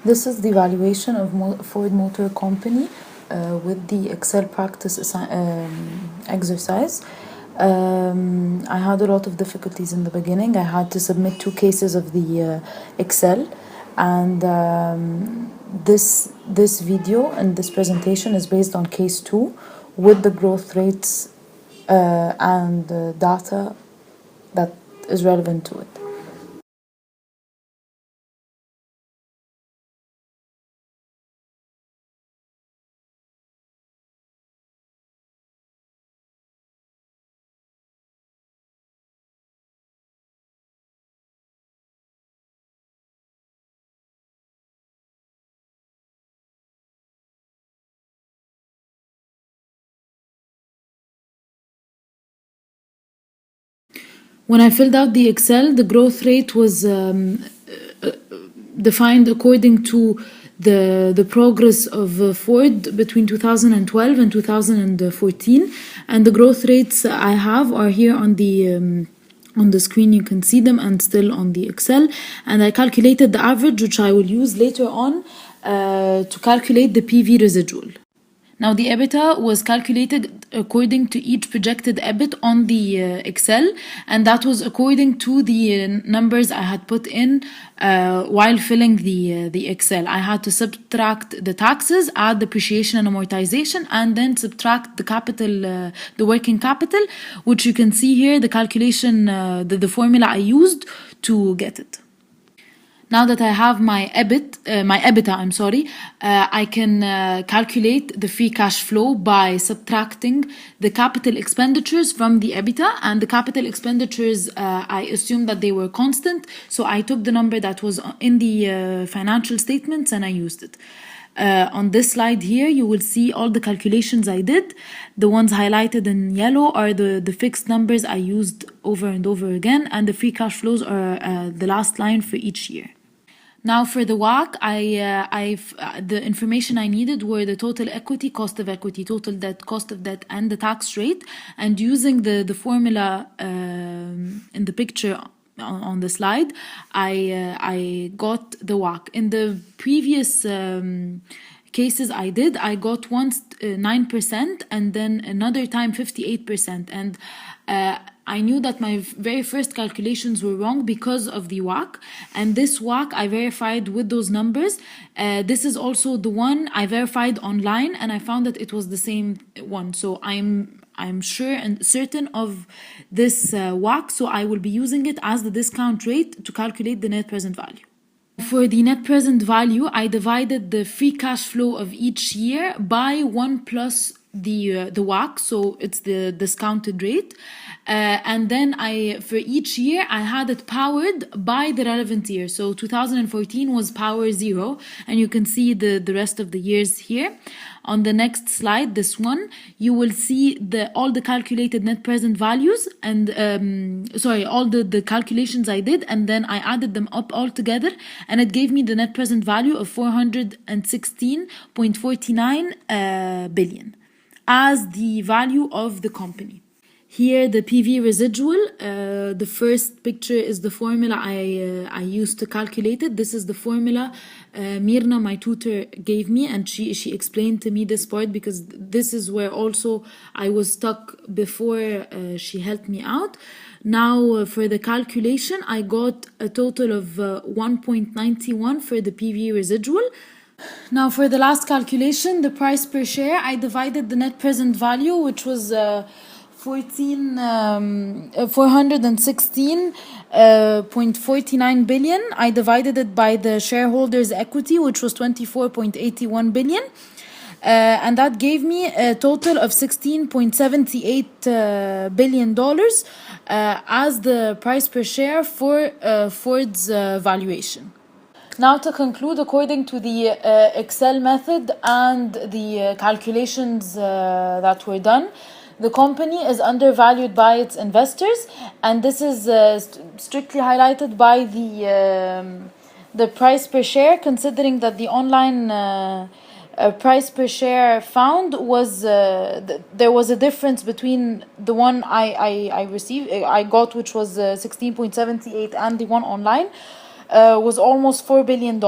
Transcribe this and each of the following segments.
This is the valuation of Ford Motor Company with the Excel practice exercise. I had a lot of difficulties in the beginning. I had to submit 2 cases of the Excel, and this video and this presentation is based on case 2 with the growth rates and data that is relevant to it. When I filled out the Excel, the growth rate was defined according to the progress of Ford between 2012 and 2014, and the growth rates I have are here on the screen. You can see them, and still on the Excel, and I calculated the average, which I will use later on to calculate the PV residual. Now the EBITDA was calculated according to each projected EBIT on the Excel, and that was according to the numbers I had put in while filling the Excel. I had to subtract the taxes, add depreciation and amortization, and then subtract the capital, the working capital, which you can see here, the calculation, the formula I used to get it. Now that I have my EBITDA, I can calculate the free cash flow by subtracting the capital expenditures from the EBITDA, and the capital expenditures, I assumed that they were constant, so I took the number that was in the financial statements and I used it. On this slide here, you will see all the calculations I did. The ones highlighted in yellow are the fixed numbers I used over and over again, and the free cash flows are the last line for each year. Now for the WACC, the information I needed were the total equity, cost of equity, total debt, cost of debt, and the tax rate. And using the formula in the picture on the slide, I got the WACC. In the previous cases I got once 9% and then another time 58%, and I knew that my very first calculations were wrong because of the WACC, and this WACC I verified with those numbers. This is also the one I verified online, and I found that it was the same one, so I'm sure and certain of this WACC, so I will be using it as the discount rate to calculate the net present value. For the net present value, I divided the free cash flow of each year by 1 plus the WACC, so it's the discounted rate. And then for each year, I had it powered by the relevant year. So 2014 was power 0, and you can see the rest of the years here. On the next slide, this one, you will see all the calculated net present values and all the calculations I did, and then I added them up all together, and it gave me the net present value of 416.49 billion as the value of the company. Here, the PV residual, the first picture is the formula I used to calculate it. This is the formula Mirna, my tutor, gave me, and she explained to me this part because this is where also I was stuck before she helped me out. Now, for the calculation, I got a total of 1.91 for the PV residual. Now, for the last calculation, the price per share, I divided the net present value, which was 416.49 billion. I divided it by the shareholders' equity, which was 24.81 billion. And that gave me a total of $16.78 billion as the price per share for Ford's valuation. Now, to conclude, according to the Excel method and the calculations that were done, the company is undervalued by its investors, and this is strictly highlighted by the price per share, considering that the online price per share found was there was a difference between the one I got, which was 16.78, and the one online was almost $4 billion.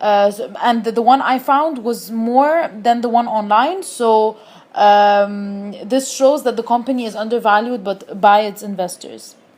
and the one I found was more than the one online. So this shows that the company is undervalued but by its investors.